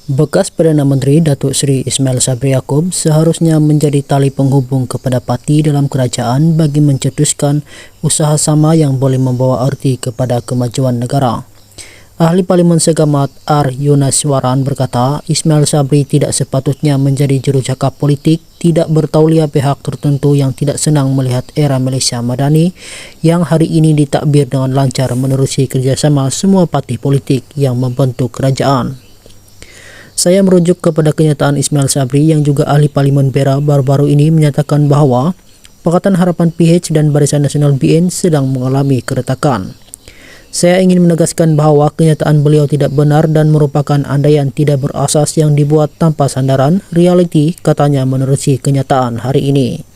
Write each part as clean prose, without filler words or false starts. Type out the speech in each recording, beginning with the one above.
Bekas Perdana Menteri Datuk Seri Ismail Sabri Yaakob seharusnya menjadi tali penghubung kepada parti dalam kerajaan bagi mencetuskan usaha sama yang boleh membawa arti kepada kemajuan negara. Ahli Parlimen Segamat R. Yunaswaran berkata, Ismail Sabri tidak sepatutnya menjadi jurucakap politik, tidak bertauliah pihak tertentu yang tidak senang melihat era Malaysia Madani yang hari ini ditakbir dengan lancar menerusi kerjasama semua parti politik yang membentuk kerajaan. Saya merujuk kepada kenyataan Ismail Sabri yang juga ahli Parlimen Perak baru-baru ini menyatakan bahawa Pakatan Harapan PH dan Barisan Nasional BN sedang mengalami keretakan. Saya ingin menegaskan bahawa kenyataan beliau tidak benar dan merupakan andaian tidak berasas yang dibuat tanpa sandaran realiti, katanya menerusi kenyataan hari ini.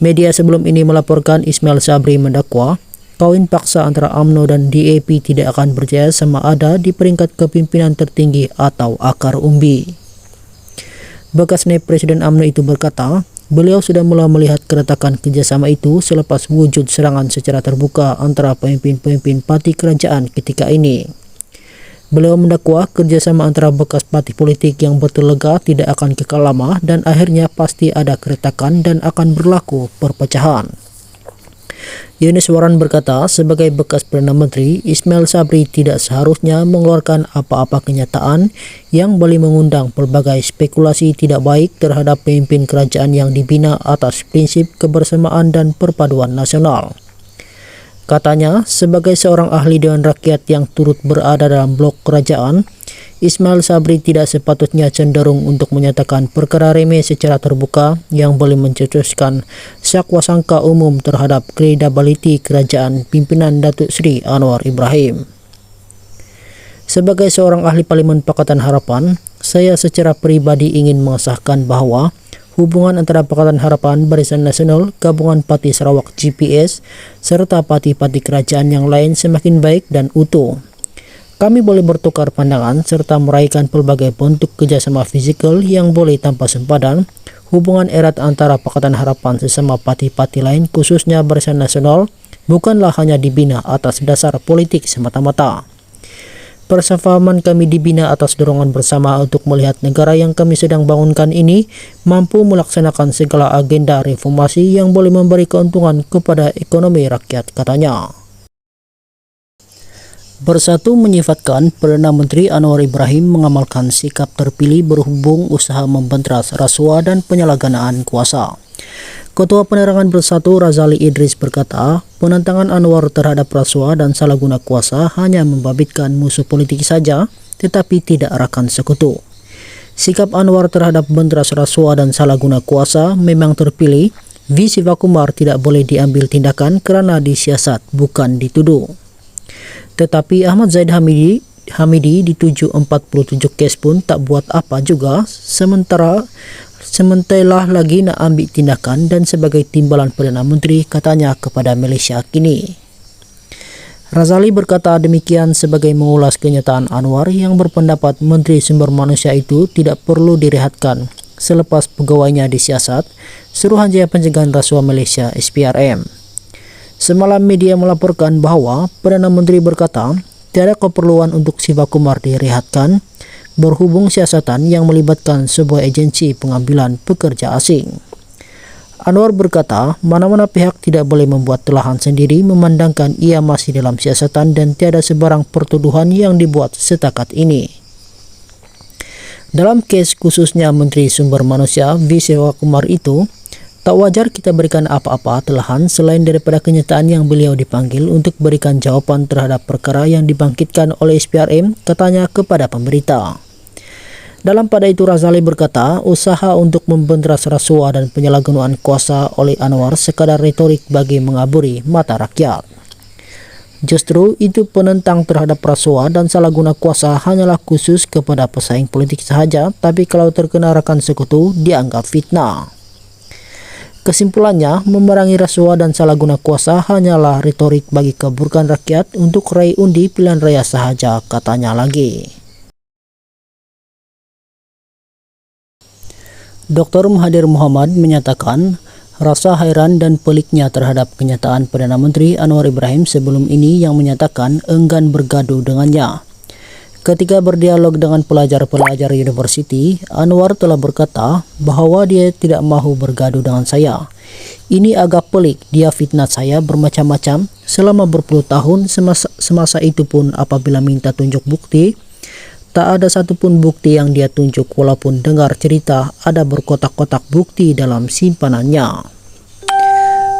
Media sebelum ini melaporkan Ismail Sabri mendakwa kawin paksa antara UMNO dan DAP tidak akan berjaya sama ada di peringkat kepimpinan tertinggi atau akar umbi. Bekas naib Presiden UMNO itu berkata, beliau sudah mula melihat keretakan kerjasama itu selepas wujud serangan secara terbuka antara pemimpin-pemimpin parti kerajaan ketika ini. Beliau mendakwa kerjasama antara bekas parti politik yang bertelega tidak akan kekal lama dan akhirnya pasti ada keretakan dan akan berlaku perpecahan. Yunaswaran berkata, sebagai bekas Perdana Menteri, Ismail Sabri tidak seharusnya mengeluarkan apa-apa kenyataan yang boleh mengundang pelbagai spekulasi tidak baik terhadap pemimpin kerajaan yang dibina atas prinsip kebersamaan dan perpaduan nasional. Katanya, sebagai seorang ahli Dewan Rakyat yang turut berada dalam blok kerajaan, Ismail Sabri tidak sepatutnya cenderung untuk menyatakan perkara remeh secara terbuka yang boleh mencetuskan syakwa sangka umum terhadap kredibiliti kerajaan pimpinan Datuk Seri Anwar Ibrahim. Sebagai seorang ahli Parlimen Pakatan Harapan, saya secara peribadi ingin mengesahkan bahawa hubungan antara Pakatan Harapan, Barisan Nasional, Gabungan Parti Sarawak GPS serta parti-parti kerajaan yang lain semakin baik dan utuh. Kami boleh bertukar pandangan serta meraihkan pelbagai bentuk kerjasama fizikal yang boleh tanpa sempadan. Hubungan erat antara Pakatan Harapan sesama parti-parti lain khususnya Barisan Nasional bukanlah hanya dibina atas dasar politik semata-mata. Persefahaman kami dibina atas dorongan bersama untuk melihat negara yang kami sedang bangunkan ini mampu melaksanakan segala agenda reformasi yang boleh memberi keuntungan kepada ekonomi rakyat, katanya. Bersatu menyifatkan Perdana Menteri Anwar Ibrahim mengamalkan sikap terpilih berhubung usaha membentras rasuah dan penyalahgunaan kuasa. Ketua Penerangan Bersatu Razali Idris berkata, penentangan Anwar terhadap rasuah dan salah guna kuasa hanya membabitkan musuh politik saja, tetapi tidak rakan sekutu. Sikap Anwar terhadap bentras rasuah dan salah guna kuasa memang terpilih. V. Sivakumar tidak boleh diambil tindakan kerana disiasat, bukan dituduh. Tetapi Ahmad Zaid Hamidi dituju 47 kes pun tak buat apa juga, sementara lagi nak ambil tindakan dan sebagai timbalan Perdana Menteri, katanya kepada Malaysia Kini. Razali berkata demikian sebagai mengulas kenyataan Anwar yang berpendapat Menteri Sumber Manusia itu tidak perlu direhatkan selepas pegawainya disiasat Suruhanjaya Pencegahan Rasuah Malaysia SPRM. Semalam media melaporkan bahawa Perdana Menteri berkata tiada keperluan untuk Sivakumar direhatkan berhubung siasatan yang melibatkan sebuah agensi pengambilan pekerja asing. Anwar berkata mana-mana pihak tidak boleh membuat telahan sendiri memandangkan ia masih dalam siasatan dan tiada sebarang pertuduhan yang dibuat setakat ini. Dalam kes khususnya Menteri Sumber Manusia V. Sivakumar itu, tak wajar kita berikan apa-apa telahan selain daripada kenyataan yang beliau dipanggil untuk berikan jawapan terhadap perkara yang dibangkitkan oleh SPRM, katanya kepada pemberita. Dalam pada itu Razali berkata, usaha untuk membentras rasuah dan penyalahgunaan kuasa oleh Anwar sekadar retorik bagi mengaburi mata rakyat. Justru itu penentang terhadap rasuah dan salah guna kuasa hanyalah khusus kepada pesaing politik sahaja, tapi kalau terkena rakan sekutu dianggap fitnah. Kesimpulannya, memerangi rasuah dan salah guna kuasa hanyalah retorik bagi keburukan rakyat untuk raih undi pilihan raya sahaja, katanya lagi. Dr. Mahathir Mohamad menyatakan rasa hairan dan peliknya terhadap kenyataan Perdana Menteri Anwar Ibrahim sebelum ini yang menyatakan enggan bergaduh dengannya. Ketika berdialog dengan pelajar-pelajar universiti, Anwar telah berkata bahwa dia tidak mahu bergaduh dengan saya. Ini agak pelik, dia fitnah saya bermacam-macam selama berpuluh tahun, semasa itu pun apabila minta tunjuk bukti, tak ada satupun bukti yang dia tunjuk walaupun dengar cerita ada berkotak-kotak bukti dalam simpanannya.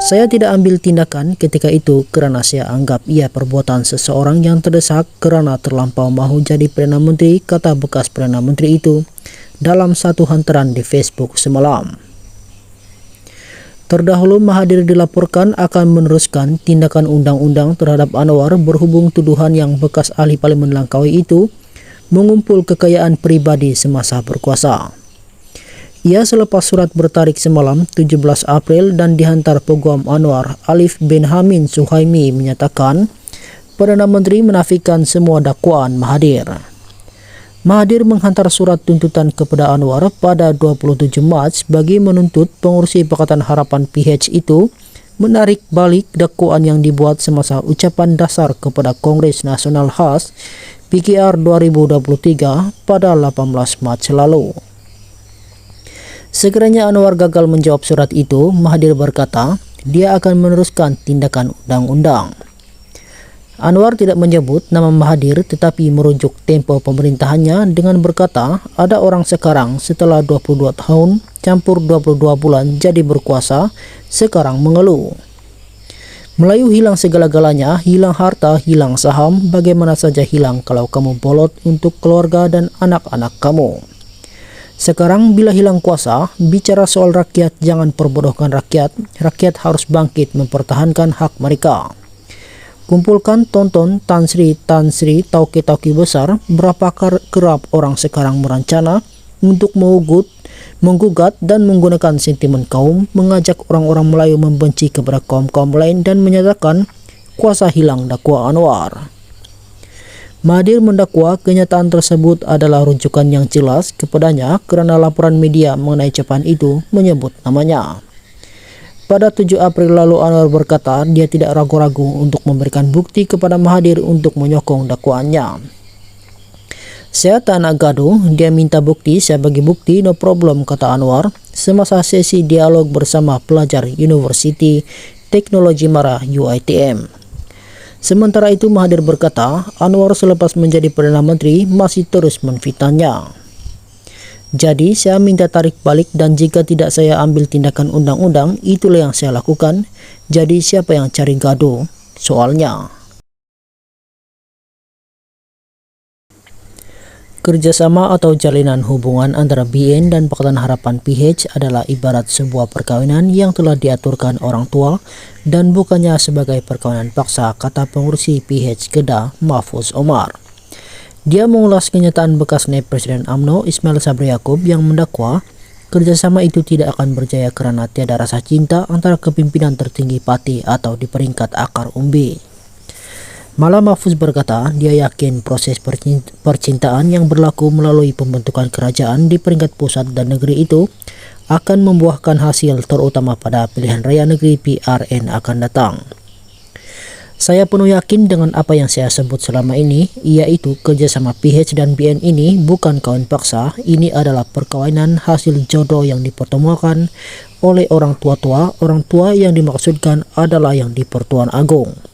Saya tidak ambil tindakan ketika itu karena saya anggap ia perbuatan seseorang yang terdesak karena terlampau mahu jadi Perdana Menteri, kata bekas Perdana Menteri itu dalam satu hantaran di Facebook semalam. Terdahulu Mahathir dilaporkan akan meneruskan tindakan undang-undang terhadap Anwar berhubung tuduhan yang bekas ahli Parlimen Langkawi itu mengumpul kekayaan pribadi semasa berkuasa. Ia selepas surat bertarik semalam 17 April dan dihantar Peguam Anwar, Alif bin Hamin Suhaimi menyatakan Perdana Menteri menafikan semua dakwaan Mahathir. Mahathir menghantar surat tuntutan kepada Anwar pada 27 Mac bagi menuntut pengurusi Pakatan Harapan PH itu menarik balik dakwaan yang dibuat semasa ucapan dasar kepada Kongres Nasional Khas PKR 2023 pada 18 Mac lalu. Segeranya Anwar gagal menjawab surat itu, Mahathir berkata dia akan meneruskan tindakan undang-undang. Anwar tidak menyebut nama Mahathir tetapi merujuk tempo pemerintahannya dengan berkata ada orang sekarang setelah 22 tahun campur 22 bulan jadi berkuasa sekarang mengeluh. Melayu hilang segala-galanya, hilang harta, hilang saham, bagaimana saja hilang kalau kamu bolot untuk keluarga dan anak-anak kamu. Sekarang bila hilang kuasa, bicara soal rakyat jangan perbodohkan rakyat. Rakyat harus bangkit mempertahankan hak mereka. Kumpulkan tonton Tan Sri, tauke-tauke besar, berapa kerap orang sekarang merancana untuk menggugat dan menggunakan sentimen kaum, mengajak orang-orang Melayu membenci kepada kaum-kaum lain dan menyatakan kuasa hilang dakwa Anwar. Mahathir mendakwa kenyataan tersebut adalah rujukan yang jelas kepadanya karena laporan media mengenai ucapan itu menyebut namanya. Pada 7 April lalu Anwar berkata dia tidak ragu-ragu untuk memberikan bukti kepada Mahathir untuk menyokong dakwaannya. Saya tak nak gaduh, dia minta bukti, saya bagi bukti, no problem, kata Anwar semasa sesi dialog bersama pelajar Universiti Teknologi Mara UiTM. Sementara itu Mahathir berkata Anwar selepas menjadi Perdana Menteri masih terus menfitnahnya. Jadi saya minta tarik balik dan jika tidak saya ambil tindakan undang-undang itulah yang saya lakukan. Jadi siapa yang cari gaduh soalnya. Kerjasama atau jalinan hubungan antara BN dan Pakatan Harapan PH adalah ibarat sebuah perkawinan yang telah diaturkan orang tua dan bukannya sebagai perkawinan paksa, kata pengurusi PH Kedah Mahfuz Omar. Dia mengulas kenyataan bekas naib Presiden UMNO Ismail Sabri Yaakob yang mendakwa kerjasama itu tidak akan berjaya karena tiada rasa cinta antara kepimpinan tertinggi parti atau di peringkat akar umbi. Malah Mahfuz berkata dia yakin proses percintaan yang berlaku melalui pembentukan kerajaan di peringkat pusat dan negeri itu akan membuahkan hasil terutama pada pilihan raya negeri PRN akan datang. Saya penuh yakin dengan apa yang saya sebut selama ini, yaitu kerjasama PH dan BN ini bukan kawin paksa, ini adalah perkawinan hasil jodoh yang dipertemukan oleh orang tua yang dimaksudkan adalah yang di Pertuan Agong.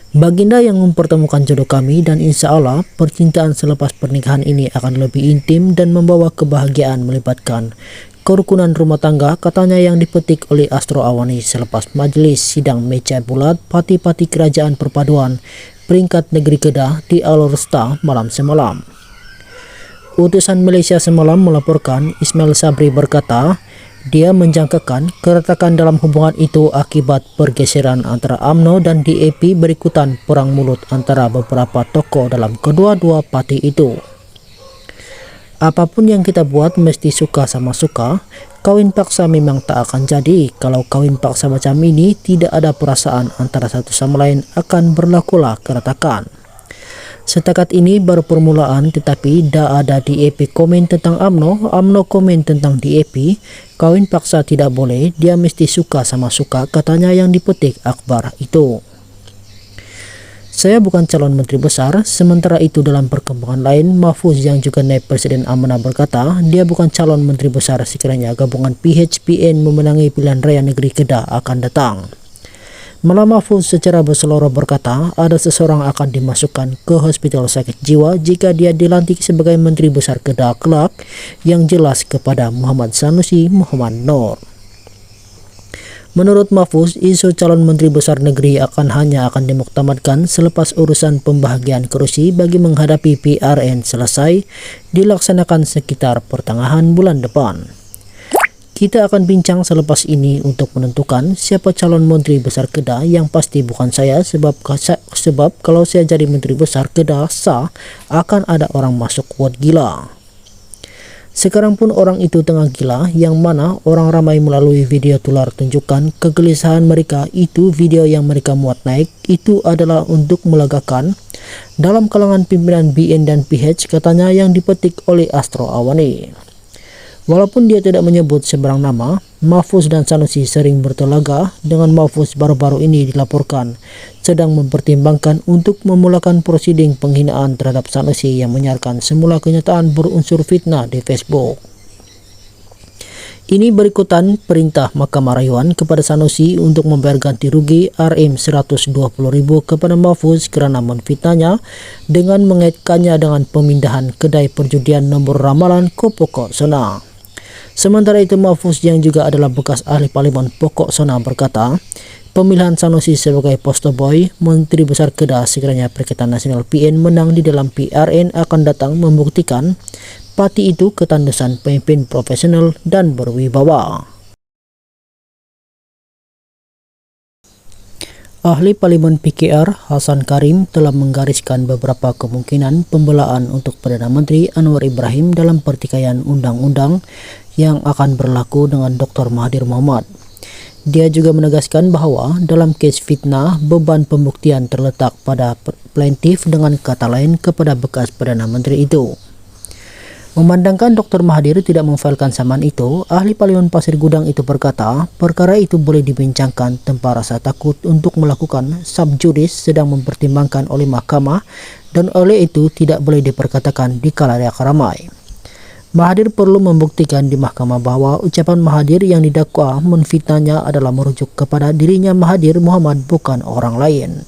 Baginda yang mempertemukan jodoh kami dan insya Allah percintaan selepas pernikahan ini akan lebih intim dan membawa kebahagiaan melibatkan kerukunan rumah tangga, katanya yang dipetik oleh Astro Awani selepas majelis sidang meja bulat pati-pati kerajaan perpaduan peringkat negeri Kedah di Alorsta malam semalam. Utusan Malaysia semalam melaporkan Ismail Sabri berkata dia menjangkakan keretakan dalam hubungan itu akibat pergeseran antara UMNO dan DAP berikutan perang mulut antara beberapa tokoh dalam kedua-dua parti itu. Apapun yang kita buat mesti suka sama suka, kawin paksa memang tak akan jadi. Kalau kawin paksa macam ini tidak ada perasaan antara satu sama lain akan berlakulah keretakan. Setakat ini baru permulaan tetapi dah ada DAP komen tentang UMNO, UMNO komen tentang DAP, kawin paksa tidak boleh, dia mesti suka sama suka, katanya yang dipetik akhbar itu. Saya bukan calon menteri besar. Sementara itu dalam perkembangan lain, Mahfuz yang juga naib Presiden Amanah berkata dia bukan calon menteri besar sekiranya gabungan PHPN memenangi pilihan raya negeri Kedah akan datang. Malah Mahfuz secara berseloroh berkata ada seseorang akan dimasukkan ke hospital sakit jiwa jika dia dilantik sebagai menteri besar Kedah kelak, yang jelas kepada Muhammad Sanusi Muhammad Nur. Menurut Mahfuz, isu calon menteri besar negeri hanya akan dimuktamadkan selepas urusan pembahagian kursi bagi menghadapi PRN selesai dilaksanakan sekitar pertengahan bulan depan. Kita akan bincang selepas ini untuk menentukan siapa calon menteri besar Kedah. Yang pasti bukan saya, sebab kalau saya jadi menteri besar Kedah sah, akan ada orang masuk ward gila. Sekarang pun orang itu tengah gila, yang mana orang ramai melalui video tular tunjukkan kegelisahan mereka. Itu video yang mereka muat naik itu adalah untuk melagakan dalam kalangan pimpinan BN dan PH, katanya, yang dipetik oleh Astro Awani. Walaupun dia tidak menyebut seberang nama, Mahfuz dan Sanusi sering bertelaga. Dengan Mahfuz baru-baru ini dilaporkan sedang mempertimbangkan untuk memulakan prosiding penghinaan terhadap Sanusi yang menyiarkan semula kenyataan berunsur fitnah di Facebook. Ini berikutan perintah Mahkamah Rayuan kepada Sanusi untuk membayar ganti rugi Rm120.000 kepada Mahfuz kerana menfitnahnya dengan mengaitkannya dengan pemindahan kedai perjudian nombor ramalan ke Pokok Sona. Sementara itu Mahfuz yang juga adalah bekas ahli parlimen Pokok Sona berkata pemilihan Sanusi sebagai poster boy Menteri Besar Kedah sekiranya Perikatan Nasional PN menang di dalam PRN akan datang membuktikan parti itu ketandusan pemimpin profesional dan berwibawa. Ahli Parlimen PKR Hasan Karim telah menggariskan beberapa kemungkinan pembelaan untuk Perdana Menteri Anwar Ibrahim dalam pertikaian undang-undang yang akan berlaku dengan Dr. Mahathir Mohamad. Dia juga menegaskan bahawa dalam kes fitnah, beban pembuktian terletak pada plaintiff, dengan kata lain kepada bekas Perdana Menteri itu. Memandangkan Dr. Mahathir tidak memfailkan saman itu, ahli Parlimen Pasir Gudang itu berkata perkara itu boleh dibincangkan tanpa rasa takut untuk melakukan subjudice sedang mempertimbangkan oleh mahkamah dan oleh itu tidak boleh diperkatakan di khalayak ramai. Mahathir perlu membuktikan di mahkamah bahawa ucapan Mahathir yang didakwa menfitnahnya adalah merujuk kepada dirinya Mahathir Mohamad, bukan orang lain.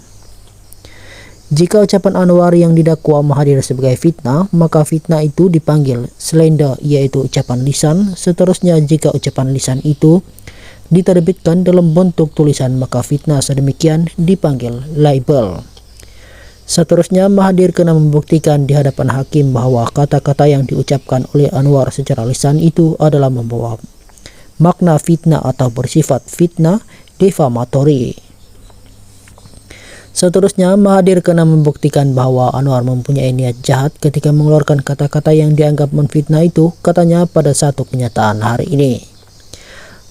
Jika ucapan Anwar yang didakwa Mahathir sebagai fitnah, maka fitnah itu dipanggil slander, iaitu ucapan lisan. Seterusnya, jika ucapan lisan itu diterbitkan dalam bentuk tulisan, maka fitnah sedemikian dipanggil libel. Seterusnya, Mahathir kena membuktikan di hadapan hakim bahawa kata-kata yang diucapkan oleh Anwar secara lisan itu adalah membawa makna fitnah atau bersifat fitnah defamatori. Seterusnya, Mahathir kena membuktikan bahawa Anwar mempunyai niat jahat ketika mengeluarkan kata-kata yang dianggap menfitnah itu, katanya pada satu kenyataan hari ini.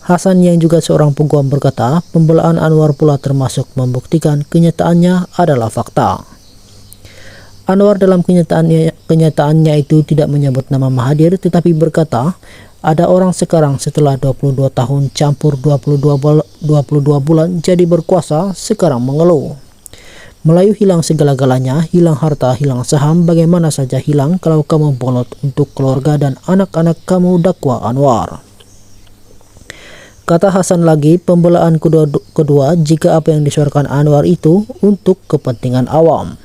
Hasan yang juga seorang peguam berkata, pembelaan Anwar pula termasuk membuktikan kenyataannya adalah fakta. Anwar dalam kenyataannya itu tidak menyebut nama Mahathir, tetapi berkata, ada orang sekarang setelah 22 tahun campur 22 bulan jadi berkuasa, sekarang mengeluh. Melayu hilang segala-galanya, hilang harta, hilang saham, bagaimana saja hilang kalau kamu bolot untuk keluarga dan anak-anak kamu, dakwa Anwar. Kata Hasan lagi, pembelaan kedua jika apa yang disuarakan Anwar itu untuk kepentingan awam.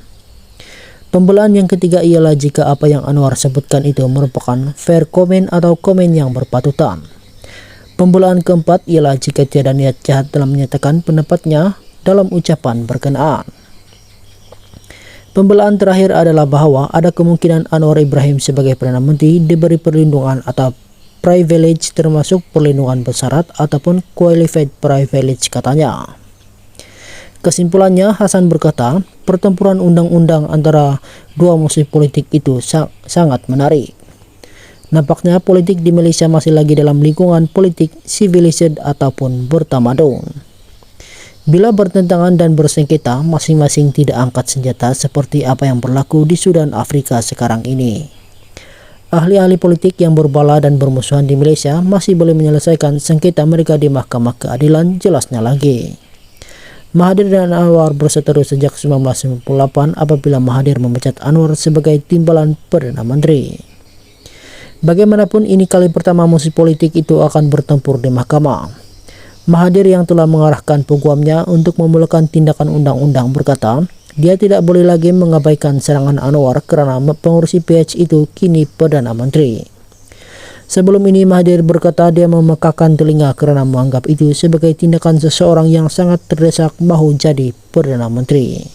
Pembelaan yang ketiga ialah jika apa yang Anwar sebutkan itu merupakan fair comment atau komen yang berpatutan. Pembelaan keempat ialah jika tiada niat jahat dalam menyatakan pendapatnya dalam ucapan berkenaan. Pembelaan terakhir adalah bahawa ada kemungkinan Anwar Ibrahim sebagai Perdana Menteri diberi perlindungan atau privilege, termasuk perlindungan bersyarat ataupun qualified privilege, katanya. Kesimpulannya, Hasan berkata, pertempuran undang-undang antara dua musuh politik itu sangat menarik. Nampaknya politik di Malaysia masih lagi dalam lingkungan politik civilized ataupun bertamadun. Bila bertentangan dan bersengketa, masing-masing tidak angkat senjata seperti apa yang berlaku di Sudan Afrika sekarang ini. Ahli-ahli politik yang berbala dan bermusuhan di Malaysia masih boleh menyelesaikan sengketa mereka di Mahkamah Keadilan, jelasnya lagi. Mahathir dan Anwar berseteru sejak 1998 apabila Mahathir memecat Anwar sebagai timbalan Perdana Menteri. Bagaimanapun ini kali pertama musuh politik itu akan bertempur di mahkamah. Mahathir yang telah mengarahkan peguamnya untuk memulakan tindakan undang-undang berkata, dia tidak boleh lagi mengabaikan serangan Anwar karena pengurus PH itu kini Perdana Menteri. Sebelum ini Mahathir berkata dia memekakan telinga karena menganggap itu sebagai tindakan seseorang yang sangat terdesak mau jadi Perdana Menteri.